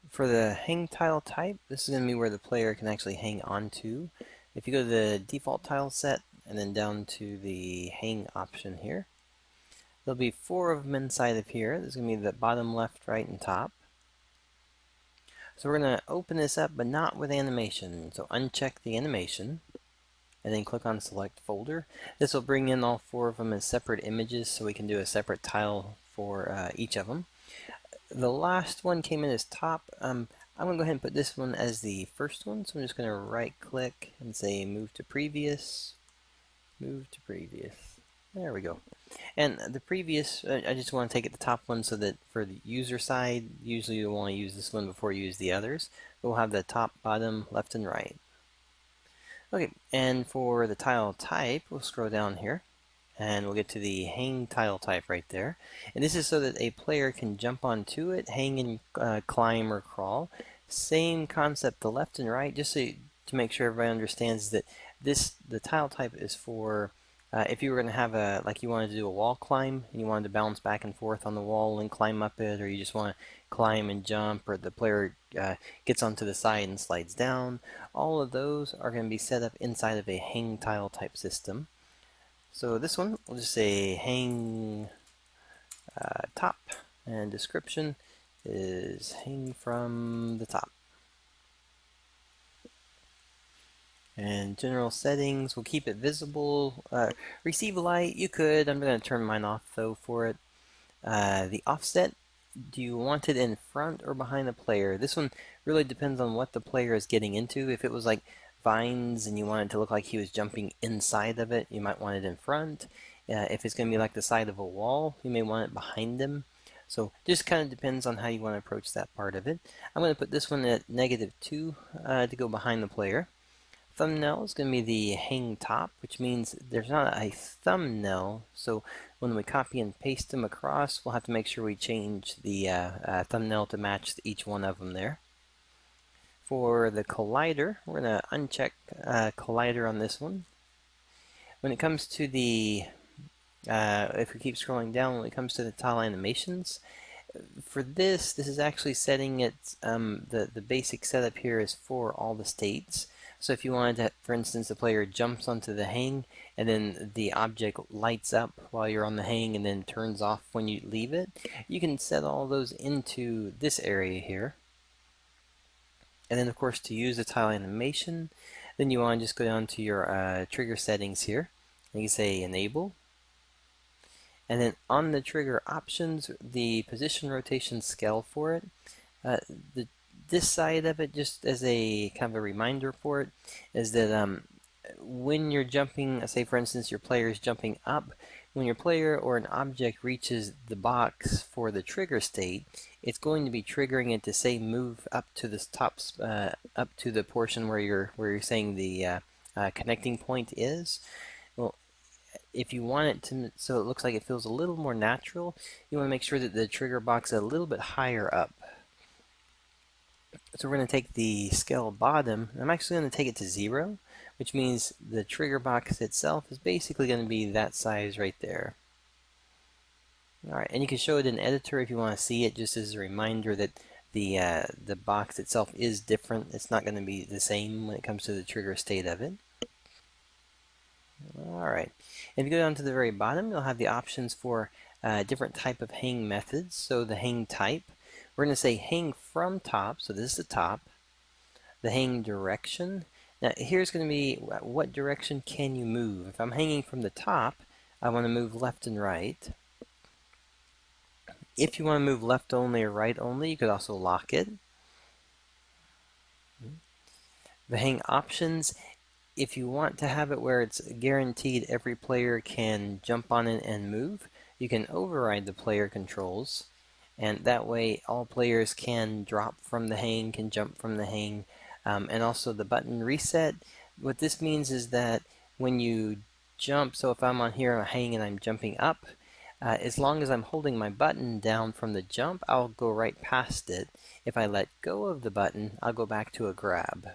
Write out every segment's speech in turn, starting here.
For the hang tile type, this is going to be where the player can actually hang onto. If you go to the default tile set and then down to the hang option here, there'll be 4 of them inside of here. There's going to be the bottom, left, right, and top. So we're going to open this up, but not with animation. So uncheck the animation, and then click on Select Folder. This will bring in all 4 of them as separate images, so we can do a separate tile for each of them. The last one came in as top. I'm going to go ahead and put this one as the first one, so I'm just going to right-click and say Move to Previous. Move to Previous. There we go. And the previous, I just want to take it the top one so that for the user side, usually you'll want to use this one before you use the others. We'll have the top, bottom, left, and right. Okay, and for the tile type, we'll scroll down here, and we'll get to the hang tile type right there. And this is so that a player can jump onto it, hang and climb or crawl. Same concept, the left and right, just so to make sure everybody understands that the tile type is for if you were going to have like you wanted to do a wall climb and you wanted to bounce back and forth on the wall and climb up it, or you just want to climb and jump, or the player gets onto the side and slides down, all of those are going to be set up inside of a hang tile type system. So this one, we'll just say hang top, and description is hang from the top. And general settings, we'll keep it visible. Receive light, you could. I'm going to turn mine off though for it. The offset, do you want it in front or behind the player? This one really depends on what the player is getting into. If it was like vines and you want it to look like he was jumping inside of it, you might want it in front. If it's going to be like the side of a wall, you may want it behind him. So just kind of depends on how you want to approach that part of it. I'm going to put this one at -2 to go behind the player. Thumbnail is going to be the hang top, which means there's not a thumbnail. So when we copy and paste them across, we'll have to make sure we change the thumbnail to match each one of them there. For the collider, we're going to uncheck collider on this one. When it comes to the, if we keep scrolling down, when it comes to the tile animations, for this is actually setting it, the basic setup here is for all the states. So if you wanted to, for instance, the player jumps onto the hang and then the object lights up while you're on the hang and then turns off when you leave it, you can set all those into this area here. And then of course to use the tile animation, then you want to just go down to your trigger settings here. And you can say enable. And then on the trigger options, the position, rotation, scale for it, this side of it, just as a kind of a reminder for it, is that when you're jumping, say for instance your player is jumping up, when your player or an object reaches the box for the trigger state, it's going to be triggering it to say move up to this top, up to the portion where you're saying the connecting point is. Well, if you want it to so it looks like it feels a little more natural, you want to make sure that the trigger box is a little bit higher up. So we're going to take the scale bottom, and I'm actually going to take it to 0, which means the trigger box itself is basically going to be that size right there. Alright, and you can show it in editor if you want to see it, just as a reminder that the box itself is different. It's not going to be the same when it comes to the trigger state of it. Alright, if you go down to the very bottom, you'll have the options for different type of hang methods. So the hang type, we're going to say hang from top, so this is the top. The hang direction, now here's going to be what direction can you move. If I'm hanging from the top, I want to move left and right. If you want to move left only or right only, you could also lock it. The hang options, if you want to have it where it's guaranteed every player can jump on it and move, you can override the player controls. And that way all players can drop from the hang, can jump from the hang. And also the button reset, what this means is that when you jump, so if I'm on here on a hang and I'm jumping up, as long as I'm holding my button down from the jump, I'll go right past it. If I let go of the button, I'll go back to a grab.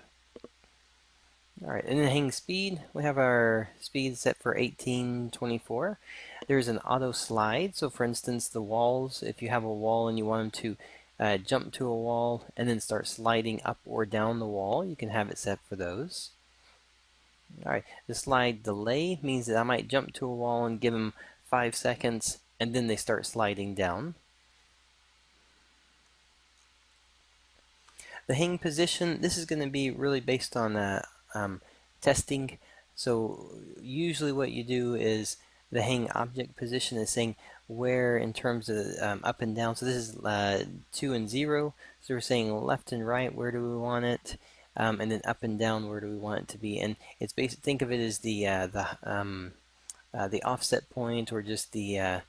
Alright, and then hang speed, we have our speed set for 1824. There's an auto slide, so for instance the walls, if you have a wall and you want them to jump to a wall, and then start sliding up or down the wall. You can have it set for those. All right, the slide delay means that I might jump to a wall and give them 5 seconds, and then they start sliding down. The hang position, this is going to be really based on testing. So usually what you do is the hang object position is saying where in terms of up and down. So this is 2 and 0. So we're saying left and right, where do we want it? And then up and down, where do we want it to be? And it's basic. Think of it as the offset point, or just the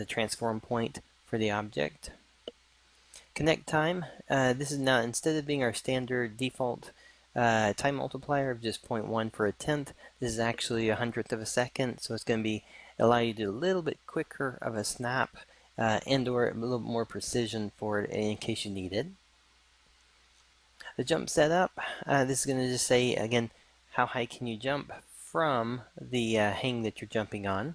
transform point for the object. Connect time. This is now, instead of being our standard default time multiplier of just 0.1 for a tenth, this is actually 100th of a second. So it's going to allow you to do a little bit quicker of a snap, and or a little more precision for it in case you need it. The jump setup. This is going to just say again, how high can you jump from the hang that you're jumping on,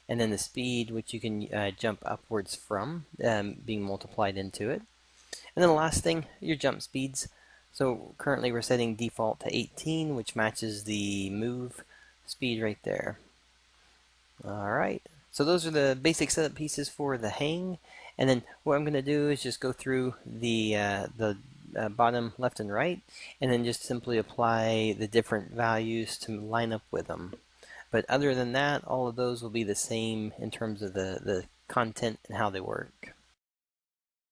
and then the speed which you can jump upwards from, being multiplied into it. And then the last thing, your jump speeds. So currently we're setting default to 18, which matches the move speed right there. Alright, so those are the basic setup pieces for the hang. And then what I'm going to do is just go through the bottom left and right, and then just simply apply the different values to line up with them. But other than that, all of those will be the same in terms of the content and how they work.